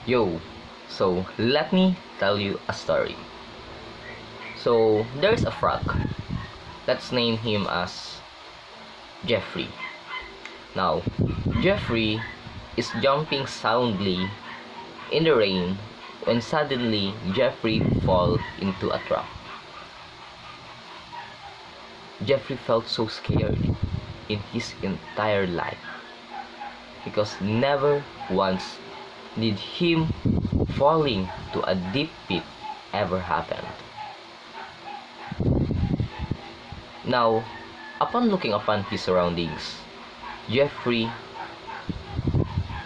Yo, so let me tell you a story. So there's a frog. Let's name him as Jeffrey. Now, Jeffrey is jumping soundly in the rain when suddenly Jeffrey falls into a trap. Jeffrey felt so scared in his entire life because never once did him falling to a deep pit ever happen. Now, upon looking upon his surroundings, Jeffrey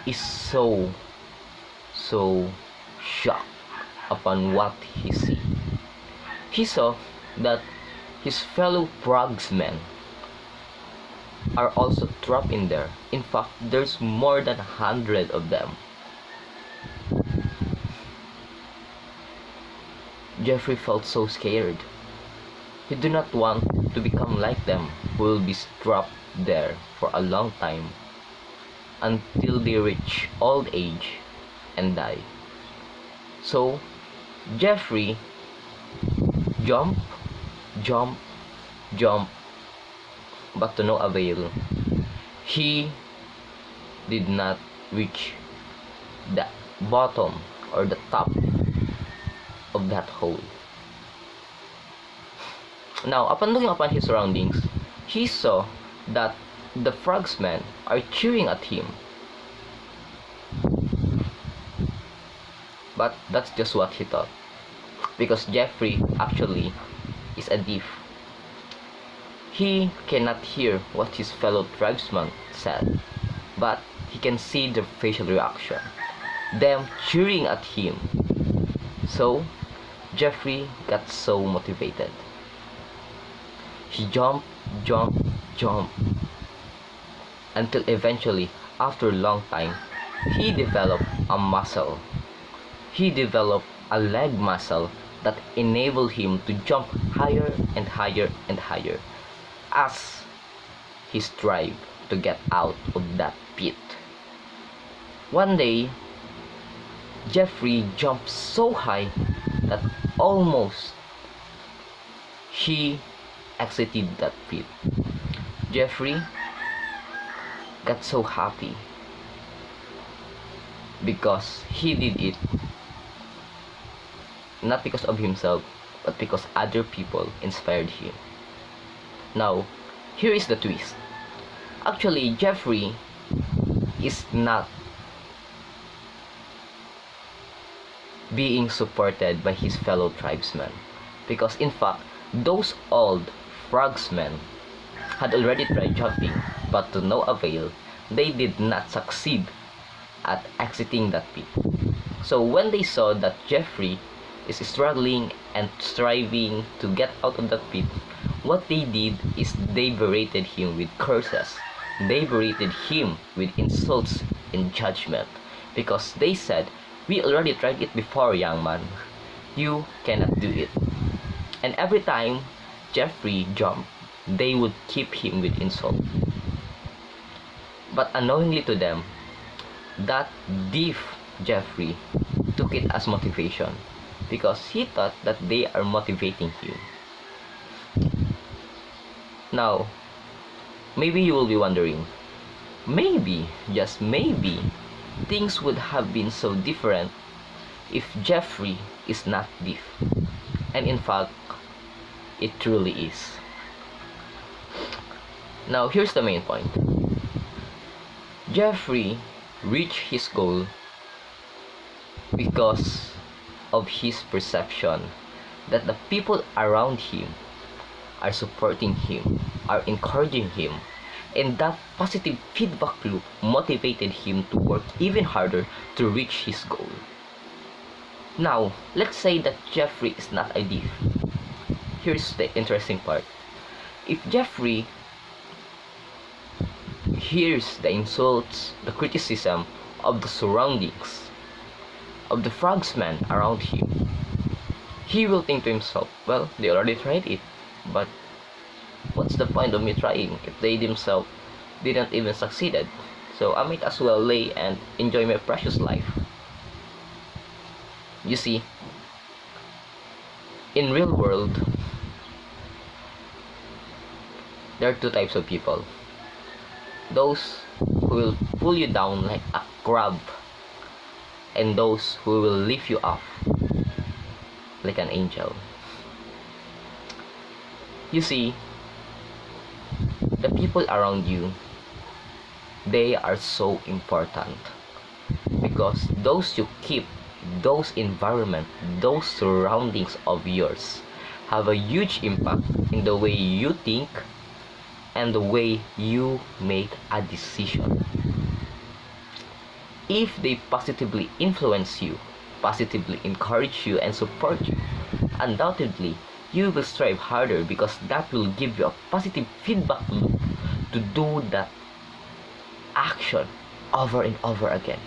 is so shocked upon what he see. He saw that his fellow frogsmen are also trapped in there. In fact, there's more than 100 of them. Jeffrey felt so scared. He did not want to become like them, who will be trapped there for a long time until they reach old age and die. So, Jeffrey jumped, jumped, jumped, but to no avail. He did not reach the bottom or the top of that hole. Now, upon looking upon his surroundings, he saw that the frogsmen are cheering at him. But that's just what he thought, because Jeffrey actually is a deaf. He cannot hear what his fellow tribesmen said, but he can see their facial reaction, them cheering at him. So, Jeffrey got so motivated. He jumped, jumped, jumped, until eventually, after a long time, he developed a muscle. He developed a leg muscle that enabled him to jump higher and higher and higher as he strived to get out of that pit. One day, Jeffrey jumped so high that almost he exited that pit. Jeffrey got so happy because he did it not because of himself, but because other people inspired him. Now, here is the twist. Actually, Jeffrey is not being supported by his fellow tribesmen, because in fact, those old frogsmen had already tried jumping, but to no avail. They did not succeed at exiting that pit. So when they saw that Jeffrey is struggling and striving to get out of that pit, what they did is they berated him with curses. They berated him with insults and judgment, because they said, "We already tried it before, young man. You cannot do it." And every time Jeffrey jumped, they would keep him with insult. But unknowingly to them, that deaf Jeffrey took it as motivation, because he thought that they are motivating him. Now, maybe you will be wondering, maybe, just maybe, things would have been so different if Jeffrey is not deaf. And in fact, it truly is. Now, here's the main point. Jeffrey reached his goal because of his perception that the people around him are supporting him, are encouraging him, and that positive feedback loop motivated him to work even harder to reach his goal. Now, let's say that Jeffrey is not a deaf. Here's the interesting part. If Jeffrey hears the insults, the criticism of the surroundings, of the frogsmen around him, he will think to himself, well, they already tried it, but what's the point of me trying if they themselves didn't even succeeded? So I might as well lay and enjoy my precious life. You see, in real world, there are two types of people. Those who will pull you down like a crab, and those who will lift you up like an angel. You see, the people around you, they are so important because those you keep, those environment, those surroundings of yours have a huge impact in the way you think and the way you make a decision. If they positively influence you, positively encourage you and support you, undoubtedly you will strive harder because that will give you a positive feedback loop to do that action over and over again.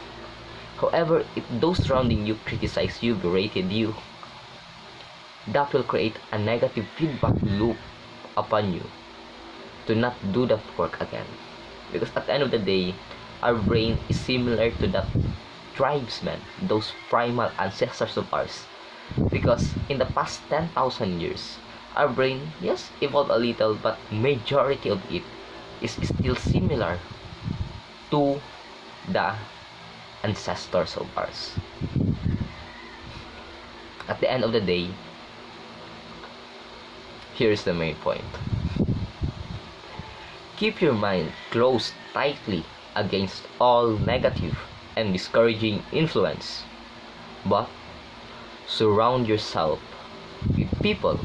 However, if those surrounding you criticize you, berated you, that will create a negative feedback loop upon you to not do that work again. Because at the end of the day, our brain is similar to the tribesmen, those primal ancestors of ours. Because in the past 10,000 years, our brain, yes, evolved a little, but majority of it is still similar to the ancestors of ours. At the end of the day, here is the main point. Keep your mind closed tightly against all negative and discouraging influence, but surround yourself with people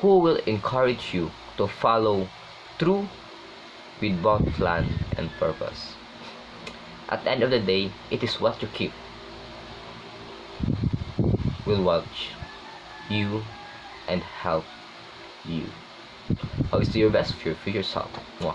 who will encourage you to follow through with both plan and purpose. At the end of the day, it is what you keep will watch you and help you. Always do your best for your future self. Mwah.